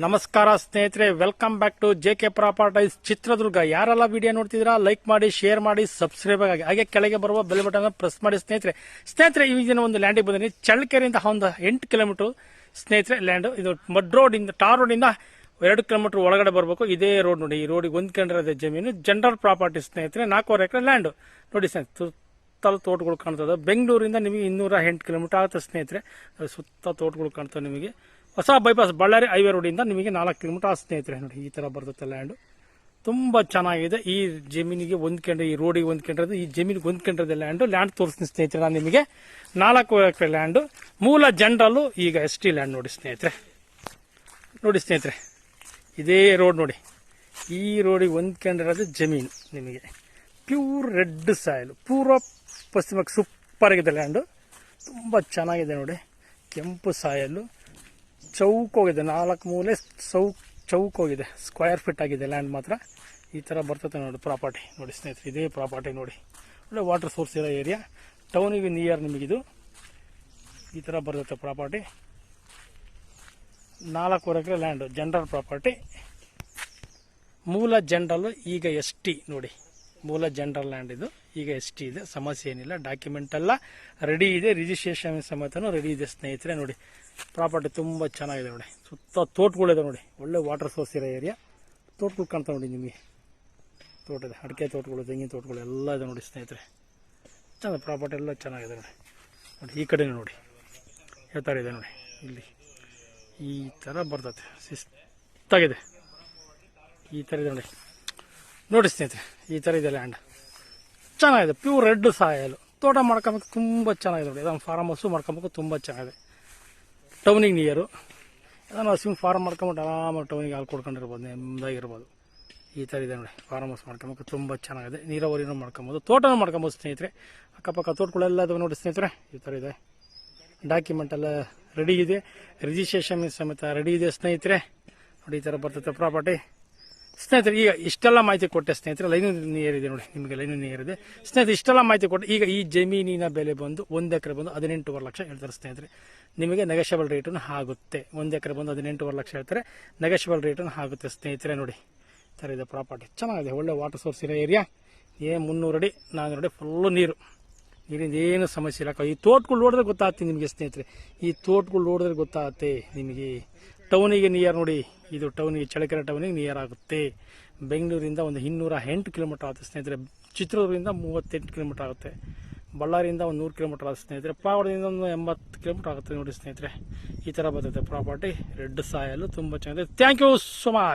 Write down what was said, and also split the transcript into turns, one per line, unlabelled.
ನಮಸ್ಕಾರ ಸ್ನೇಹಿತರೆ, welcome back to JK properties Chitradurga. ಯಾರೆಲ್ಲ ವಿಡಿಯೋ ನೋಡ್ತಿದ್ದೀರಾ ಲೈಕ್ ಮಾಡಿ, ಶೇರ್ ಮಾಡಿ, ಸಬ್ಸ್ಕ್ರೈಬ್ ಆಗಿ, ಹಾಗೆ ಕೆಳಗೆ ಬರುವ ಬೆಲ್ ಬಟನ್ ಪ್ರೆಸ್ ಮಾಡಿ. ಸ್ನೇಹಿತರೆ ಈ ದಿನ ಒಂದು ಲ್ಯಾಂಡಿಗೆ ಬಂದಿನಿ. ಚಳ್ಳಕೆರೆಯಿಂದ ಒಂದು 8 ಕಿಲೋಮೀಟರ್ ಸ್ನೇಹಿತರೆ ಲ್ಯಾಂಡ್. ಇದು ಮಡ್ ರೋಡ್ ಇಂದ, ಟಾರ್ ರೋಡ್ ಇಂದ 2 ಕಿಲೋಮೀಟರ್ ಒಳಗಡೆ ಬರಬೇಕು. ಇದೇ ರೋಡ್ ನೋಡಿ, ಈ ರೋಡಿಗೆ ಹೊಂದ್ಕೊಂಡಿರೋದೇ ಜಮೀನು. ಜನರಲ್ ಪ್ರಾಪರ್ಟಿ ಸ್ನೇಹಿತರೆ, 4.5 ಎಕರೆ ಲ್ಯಾಂಡ್ ನೋಡಿ ಸ್ನೇಹಿತರೆ. ಸುತ್ತಲ ತೋಟಗಳು ಕಾಣ್ತದೆ. ಬೆಂಗಳೂರಿಂದ ನಿಮಗೆ 208 ಕಿಲೋಮೀಟರ್ ಆಗುತ್ತೆ ಸ್ನೇಹಿತರೆ. ಸುತ್ತ ತೋಟಗಳು ಕಾಣ್ತವೆ. ನಿಮಗೆ ಹೊಸ ಬೈಪಾಸ್ ಬಳ್ಳಾರಿ ಹೈವೇ ರೋಡಿಂದ ನಿಮಗೆ 4 ಕಿಲೋಮೀಟರ್ ಆ ಸ್ನೇಹಿತರೆ. ನೋಡಿ ಈ ತರ ಬರ್ತದೆ ಲ್ಯಾಂಡ್. ತುಂಬಾ ಚೆನ್ನಾಗಿದೆ. ಈ ಜಮೀನಿಗೆ ಹೊಂದ್ಕೊಂಡ್ರೆ, ಈ ರೋಡಿಗೆ ಹೊಂದ್ಕೊಂಡಿರೋದು, ಈ ಜಮೀನಿಗೆ ಹೊಂದ್ಕೊಂಡಿರೋದು ಲ್ಯಾಂಡ್ ತೋರಿಸ್ತೀನಿ ಸ್ನೇಹಿತರೆ. ನಾನು ನಿಮಗೆ 4 ಎಕರೆ ಲ್ಯಾಂಡ್, ಮೂಲ ಜನರಲ್, ಈಗ ST ಲ್ಯಾಂಡ್ ನೋಡಿ ಸ್ನೇಹಿತರೆ. ನೋಡಿ ಸ್ನೇಹಿತರೆ, ಇದೇ ರೋಡ್ ನೋಡಿ, ಈ ರೋಡಿಗೆ ಹೊಂದ್ಕೊಂಡಿರೋದು ಜಮೀನು. ನಿಮಗೆ ಪ್ಯೂರ್ ರೆಡ್ ಸಾಯಿಲ್, ಪೂರ್ವ ಪಶ್ಚಿಮಕ್ಕೆ ಸೂಪರ್ ಆಗಿದೆ ಲ್ಯಾಂಡ್. ತುಂಬ ಚೆನ್ನಾಗಿದೆ ನೋಡಿ. ಕೆಂಪು ಸಾಯಲ್ಲು, ಚೌಕೋಗಿದೆ, 4 ಮೂಲೆ ಚೌಕೋಗಿದೆ, ಸ್ಕ್ವೇರ್ ಫೀಟ್ ಆಗಿದೆ ಲ್ಯಾಂಡ್ ಮಾತ್ರ. ಈ ಥರ ಬರ್ತದೆ ನೋಡಿ ಪ್ರಾಪರ್ಟಿ. ನೋಡಿ ಸ್ನೇಹಿತರೆ, ಇದೇ ಪ್ರಾಪರ್ಟಿ ನೋಡಿ. ಒಳ್ಳೆ ವಾಟರ್ ಸೋರ್ಸ್ ಇರೋ ಏರಿಯಾ, ಟೌನಿಗೆ ನಿಯರ್ ನಿಮಗಿದು. ಈ ಥರ ಬರ್ತದೆ ಪ್ರಾಪರ್ಟಿ. 4 ಎಕರೆ ಲ್ಯಾಂಡು, ಜನರಲ್ ಪ್ರಾಪರ್ಟಿ. ಮೂಲ ಜನರಲ್, ಈಗ ST ನೋಡಿ. ಮೂಲ ಜನರಲ್ ಲ್ಯಾಂಡ್ ಇದು, ಈಗ ST ಇದೆ. ಸಮಸ್ಯೆ ಏನಿಲ್ಲ. ಡಾಕ್ಯುಮೆಂಟ್ ಎಲ್ಲ ರೆಡಿ ಇದೆ, ರಿಜಿಸ್ಟ್ರೇಷನ್ ಸಮೇತನೂ ರೆಡಿ ಇದೆ ಸ್ನೇಹಿತರೆ. ನೋಡಿ ಪ್ರಾಪರ್ಟಿ ತುಂಬ ಚೆನ್ನಾಗಿದೆ ನೋಡಿ. ಸುತ್ತ ತೋಟಗಳಿದೆ ನೋಡಿ. ಒಳ್ಳೆ ವಾಟರ್ ಸೋರ್ಸ್ ಇರೋ ಏರಿಯಾ. ತೋಟಗಳು ಕಾಣ್ತಾವೆ ನೋಡಿ ನಿಮಗೆ. ತೋಟ ಇದೆ, ಅಡಿಕೆ ತೋಟಗಳು, ತೆಂಗಿನ ತೋಟಗಳು ಎಲ್ಲ ಇದೆ ನೋಡಿ ಸ್ನೇಹಿತರೆ. ಚೆನ್ನಾಗಿ ಪ್ರಾಪರ್ಟಿ ಎಲ್ಲ ಚೆನ್ನಾಗಿದೆ ನೋಡಿ. ನೋಡಿ ಈ ಕಡೆ ನೋಡಿ ಯಾವ ಥರ ಇದೆ ನೋಡಿ. ಇಲ್ಲಿ ಈ ಥರ ಬರ್ತದೆ, ಶಿಸ್ತಾಗಿದೆ. ಈ ಥರ ಇದೆ ನೋಡಿ. ನೋಡಿ ಸ್ನೇಹಿತರೆ, ಈ ಥರ ಇದೆ ಲ್ಯಾಂಡ್. ಚೆನ್ನಾಗಿದೆ, ಪ್ಯೂರ್ ರೆಡ್ ಸಾಯಲು. ತೋಟ ಮಾಡ್ಕೊಬೇಕು, ತುಂಬ ಚೆನ್ನಾಗಿದೆ ನೋಡಿ. ಅದನ್ನು ಫಾರ್ಮ್ ಹೌಸು ಮಾಡ್ಕೊಬೇಕು, ತುಂಬ ಚೆನ್ನಾಗಿದೆ. ಟೌನಿಗೆ ನಿಯರು. ಅದನ್ನು ಹಸಿವು ಫಾರ್ಮ್ ಮಾಡ್ಕೊಂಬಿಟ್ಟು ಆರಾಮಾಗಿ ಟೌನಿಗೆ ಹಾಲು ಕೊಡ್ಕೊಂಡಿರ್ಬೋದು, ನೆಮ್ಮದಾಗಿರ್ಬೋದು. ಈ ಥರ ಇದೆ ನೋಡಿ. ಫಾರ್ಮ್ ಹೌಸ್ ಮಾಡ್ಕೊಬೇಕು, ತುಂಬ ಚೆನ್ನಾಗಿದೆ. ನೀರಾವರಿನೂ ಮಾಡ್ಕೊಬೋದು, ತೋಟನೂ ಮಾಡ್ಕೊಬೋದು ಸ್ನೇಹಿತರೆ. ಅಕ್ಕಪಕ್ಕ ತೋಟಗಳೆಲ್ಲ ಇದಾವೆ ನೋಡಿ ಸ್ನೇಹಿತರೆ. ಈ ಥರ ಇದೆ. ಡಾಕ್ಯುಮೆಂಟ್ ಎಲ್ಲ ರೆಡಿ ಇದೆ, ರಿಜಿಸ್ಟ್ರೇಷನ್ ಸಮೇತ ರೆಡಿ ಇದೆ ಸ್ನೇಹಿತರೆ. ನೋಡಿ ಈ ಥರ ಬರ್ತದೆ ಪ್ರಾಪರ್ಟಿ ಸ್ನೇಹಿತರೆ. ಈಗ ಇಷ್ಟೆಲ್ಲ ಮಾಹಿತಿ ಕೊಟ್ಟೆ ಸ್ನೇಹಿತರೆ. ಲೈನು ನಿಯರ್ ಇದೆ ನೋಡಿ, ನಿಮಗೆ ಲೈನು ನಿಯರ್ ಇದೆ ಸ್ನೇಹಿತರೆ. ಇಷ್ಟೆಲ್ಲ ಮಾಹಿತಿ ಕೊಟ್ಟೆ. ಈಗ ಈ ಜಮೀನಿನ ಬೆಲೆ ಬಂದು 1 ಎಕರೆ ಬಂದು 18.5 ಲಕ್ಷ ಹೇಳ್ತಾರೆ ಸ್ನೇಹಿತರೆ. ನಿಮಗೆ ನೆಗೋಷಿಯಬಲ್ ರೇಟನ್ನು ಆಗುತ್ತೆ. 1 ಎಕರೆ ಬಂದು 18.5 ಲಕ್ಷ ಹೇಳ್ತಾರೆ. ನೆಗೋಷಿಯಬಲ್ ರೇಟನ್ನು ಆಗುತ್ತೆ ಸ್ನೇಹಿತರೆ. ನೋಡಿ ಈ ಥರ ಇದೆ ಪ್ರಾಪರ್ಟಿ. ಚೆನ್ನಾಗಿದೆ, ಒಳ್ಳೆ ವಾಟರ್ ಸೋರ್ಸ್ ಇರೋ ಏರಿಯಾ. 300 ಅಡಿ 400 ಅಡಿ ಫುಲ್ಲು ನೀರು. ನೀರಿಂದ ಏನು ಸಮಸ್ಯೆ ಇಲ್ಲ. ಈ ತೋಟಗಳು ನೋಡಿದ್ರೆ ಗೊತ್ತಾಗ್ತದೆ ನಿಮಗೆ ಸ್ನೇಹಿತರೆ. ಈ ತೋಟಗಳು ನೋಡಿದ್ರೆ ಗೊತ್ತಾಗುತ್ತೆ ನಿಮಗೆ. ಟೌನಿಗೆ ನಿಯರ್ ನೋಡಿ. ಇದು ಟೌನಿಗೆ, ಚಳ್ಳಕೆರೆ ಟೌನಿಗೆ ನಿಯರ್ ಆಗುತ್ತೆ. ಬೆಂಗಳೂರಿಂದ ಒಂದು 208 ಕಿಲೋಮೀಟರ್ ಆಗುತ್ತೆ ಸ್ನೇಹಿತರೆ. ಚಿತ್ರದುರ್ಗದಿಂದ 38 ಕಿಲೋಮೀಟರ್ ಆಗುತ್ತೆ. ಬಳ್ಳಾರಿಯಿಂದ ಒಂದು 100 ಕಿಲೋಮೀಟರ್ ಆಗುತ್ತೆ ಸ್ನೇಹಿತರೆ. ಪಾವಗಡದಿಂದ ಒಂದು 80 ಕಿಲೋಮೀಟರ್ ಆಗುತ್ತೆ ನೋಡಿ ಸ್ನೇಹಿತರೆ. ಈ ಥರ ಬರ್ತದೆ ಪ್ರಾಪರ್ಟಿ. ರೆಡ್ ಸಾಯಲು ತುಂಬ ಚೆನ್ನಾಗಿದೆ. Thank you so much.